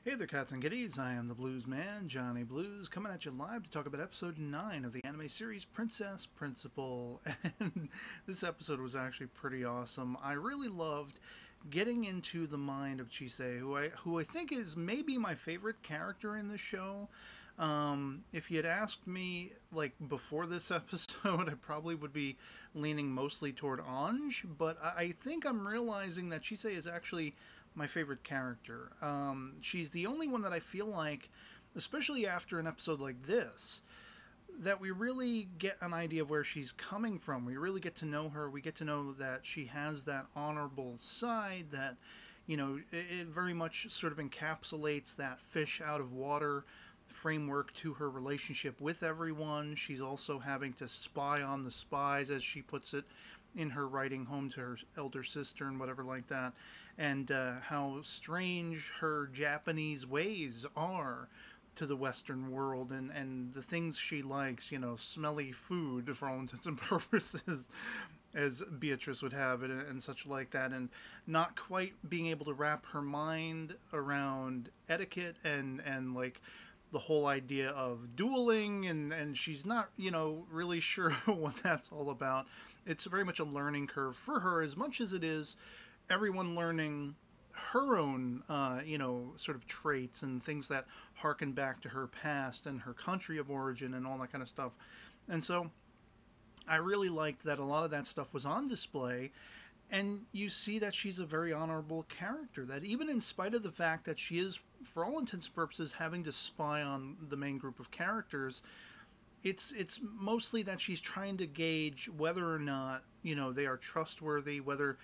Hey there, cats and kitties. I am the Blues Man, Johnny Blues, coming at you live to talk about episode 9 of the anime series Princess Principal. And this episode was actually pretty awesome. I really loved getting into the mind of Chise, who I think is maybe my favorite character in the show. If you had asked me like before this episode, I probably would be leaning mostly toward Ange, but I think I'm realizing that Chise is actually my favorite character. She's the only one that I feel like, especially after an episode like this, that we really get an idea of where she's coming from. We really get to know her. We get to know that she has that honorable side that, it very much sort of encapsulates that fish out of water framework to her relationship with everyone. She's also having to spy on the spies, as she puts it, in her writing home to her elder sister and whatever like that, and how strange her Japanese ways are to the Western world, and the things she likes, smelly food for all intents and purposes, as Beatrice would have it, and such like that, and not quite being able to wrap her mind around etiquette and like the whole idea of dueling, and she's not, really sure what that's all about. It's very much a learning curve for her, as much as it is everyone learning her own, sort of traits and things that harken back to her past and her country of origin and all that kind of stuff. And so I really liked that a lot of that stuff was on display. And you see that she's a very honorable character, that even in spite of the fact that she is, for all intents and purposes, having to spy on the main group of characters, it's mostly that she's trying to gauge whether or not, they are trustworthy, whether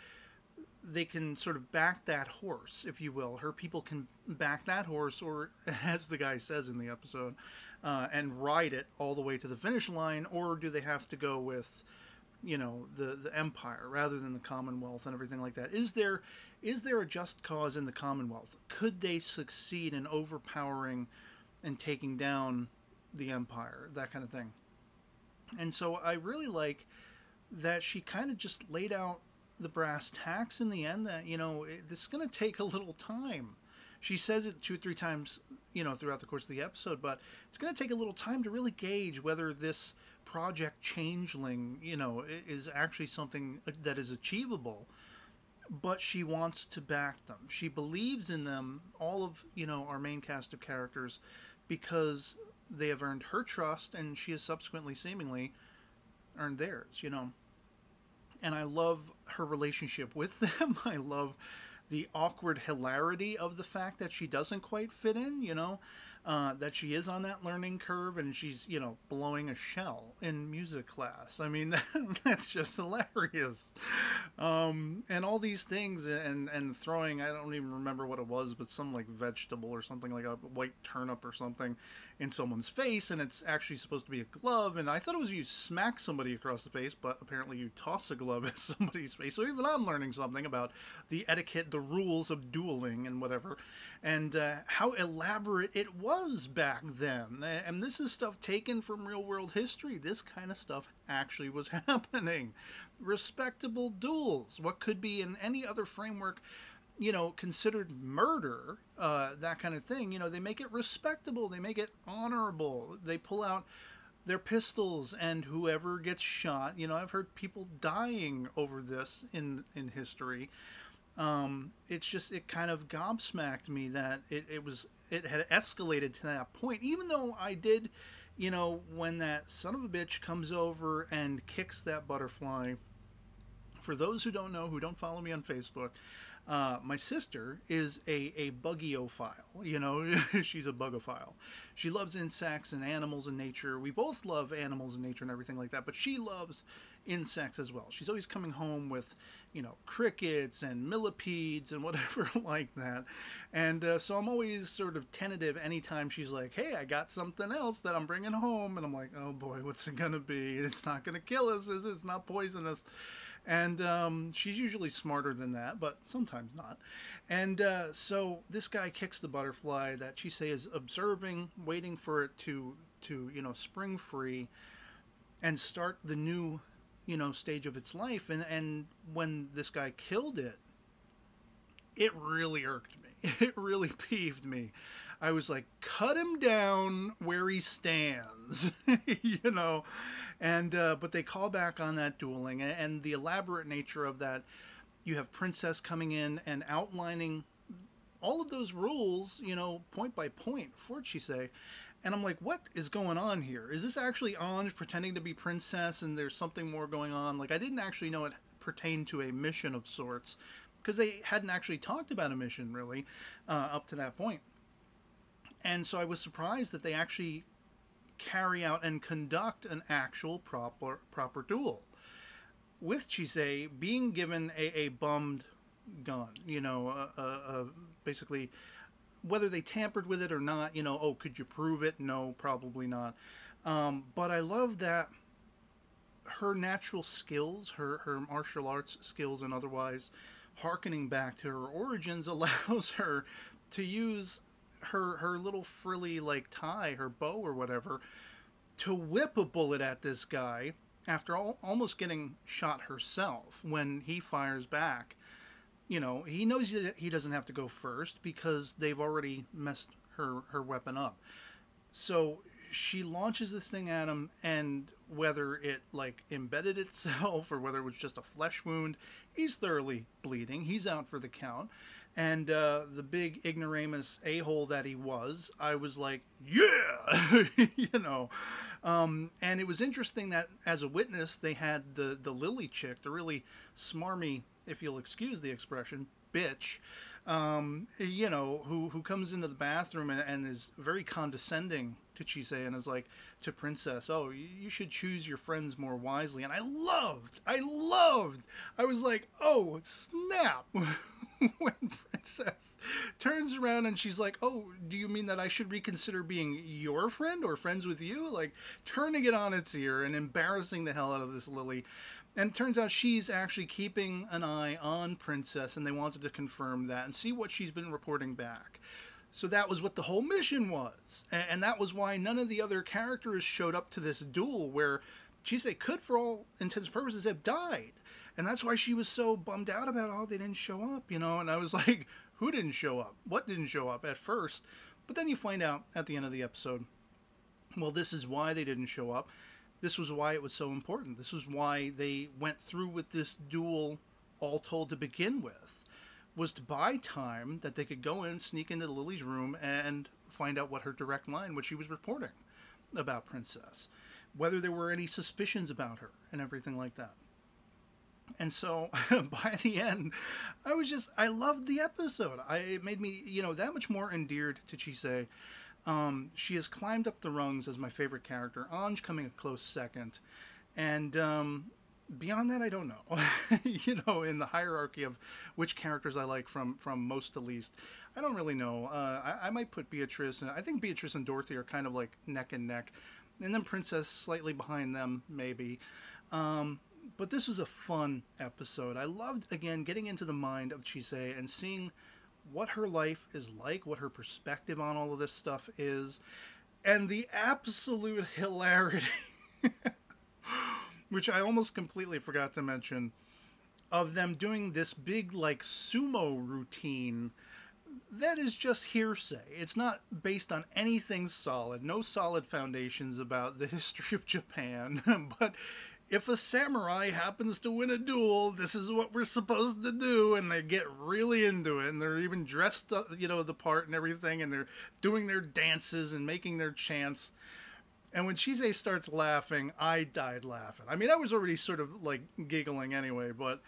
they can sort of back that horse, if you will. Her people can back that horse, or as the guy says in the episode, and ride it all the way to the finish line, or do they have to go with, the empire rather than the Commonwealth and everything like that? Is there a just cause in the Commonwealth? Could they succeed in overpowering and taking down the empire, that kind of thing? And so I really like that she kind of just laid out the brass tacks in the end, that this is going to take a little time. She says it 2 or 3 times throughout the course of the episode, but it's going to take a little time to really gauge whether this project Changeling is actually something that is achievable. But she wants to back them. She believes in them, all of our main cast of characters, because they have earned her trust, and she has subsequently seemingly earned theirs. And I love her relationship with them. I love the awkward hilarity of the fact that she doesn't quite fit in, that she is on that learning curve, and she's, blowing a shell in music class. I mean, that's just hilarious. And all these things, and throwing, I don't even remember what it was, but some like vegetable or something, like a white turnip or something, in someone's face, and it's actually supposed to be a glove, and I thought it was you smack somebody across the face, but apparently you toss a glove at somebody's face. So even I'm learning something about the etiquette, the rules of dueling and whatever, and how elaborate it was back then. And this is stuff taken from real world history. This kind of stuff actually was happening. Respectable duels, what could be in any other framework, considered murder, that kind of thing. They make it respectable, they make it honorable, they pull out their pistols, and whoever gets shot, I've heard people dying over this in history. It's just, it kind of gobsmacked me that it had escalated to that point, even though I did, when that son of a bitch comes over and kicks that butterfly. For those who don't know, who don't follow me on Facebook, my sister is a buggeophile. She's a bugophile. She loves insects and animals and nature. We both love animals and nature and everything like that, but she loves insects as well. She's always coming home with, crickets and millipedes and whatever like that. And so I'm always sort of tentative anytime she's like, hey, I got something else that I'm bringing home. And I'm like, oh boy, what's it going to be? It's not going to kill us, is it? It's not poisonous. And she's usually smarter than that, but sometimes not. And so this guy kicks the butterfly that Chise is observing, waiting for it to spring free and start the new, stage of its life. And when this guy killed it, it really irked me. it really peeved me. I was like, cut him down where he stands, you know. And but they call back on that dueling and the elaborate nature of that. You have Princess coming in and outlining all of those rules, you know, point by point for Chise. And I'm like, what is going on here? Is this actually Ange pretending to be Princess and there's something more going on? Like, I didn't actually know it pertained to a mission of sorts because they hadn't actually talked about a mission, really, up to that point. And so I was surprised that they actually carry out and conduct an actual proper duel. With Chise being given a bummed gun, you know, basically, whether they tampered with it or not, you know, oh, could you prove it? No, probably not. But I love that her natural skills, her martial arts skills and otherwise, hearkening back to her origins, allows her to use her little frilly, like, tie, her bow or whatever, to whip a bullet at this guy after almost getting shot herself when he fires back. You know, he knows that he doesn't have to go first because they've already messed her weapon up. So she launches this thing at him, and whether it, like, embedded itself or whether it was just a flesh wound, he's thoroughly bleeding. He's out for the count. And the big ignoramus a-hole that he was, I was like, yeah! You know. And it was interesting that as a witness, they had the Lily chick, the really smarmy, if you'll excuse the expression, bitch, you know, who comes into the bathroom and is very condescending to Chise and is like, to Princess, oh, you should choose your friends more wisely. And I was like, oh, snap. When Princess turns around and she's like, oh, do you mean that I should reconsider being your friend or friends with you? Like, turning it on its ear and embarrassing the hell out of this Lily. And it turns out she's actually keeping an eye on Princess, and they wanted to confirm that and see what she's been reporting back. So that was what the whole mission was. And that was why none of the other characters showed up to this duel where Chise could, for all intents and purposes, have died. And that's why she was so bummed out about, oh, they didn't show up, you know. And I was like, who didn't show up? What didn't show up at first? But then you find out at the end of the episode, well, this is why they didn't show up. This was why it was so important. This was why they went through with this duel, all told, to begin with, was to buy time that they could go in, sneak into Lily's room, and find out what her direct line, what she was reporting about Princess, whether there were any suspicions about her, and everything like that. And so, by the end, I loved the episode. It made me, you know, that much more endeared to Chise. She has climbed up the rungs as my favorite character. Ange coming a close second. And beyond that, I don't know. You know, in the hierarchy of which characters I like from most to least, I don't really know. I might put Beatrice, and I think Beatrice and Dorothy are kind of like neck and neck. And then Princess slightly behind them, maybe. But this was a fun episode. I loved, again, getting into the mind of Chise and seeing what her life is like, what her perspective on all of this stuff is, and the absolute hilarity, which I almost completely forgot to mention, of them doing this big, like, sumo routine that is just hearsay. It's not based on anything solid, no solid foundations about the history of Japan, but if a samurai happens to win a duel, this is what we're supposed to do, and they get really into it, and they're even dressed up, you know, the part and everything, and they're doing their dances and making their chants. And when Chise starts laughing, I died laughing. I mean, I was already sort of, like, giggling anyway, but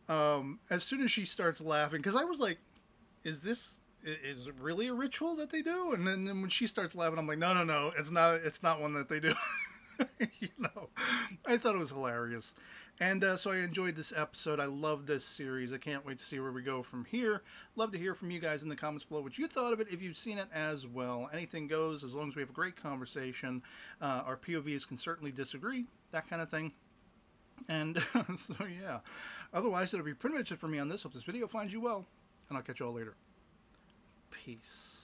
as soon as she starts laughing, because I was like, is it really a ritual that they do? And then when she starts laughing, I'm like, no, it's not one that they do. You know, I thought it was hilarious. And so I enjoyed this episode. I love this series. I can't wait to see where we go from here. Love to hear from you guys in the comments below what you thought of it, if you've seen it as well. Anything goes, as long as we have a great conversation. Our POVs can certainly disagree, that kind of thing. And so, yeah. Otherwise, that'll be pretty much it for me on this. Hope this video finds you well, and I'll catch you all later. Peace.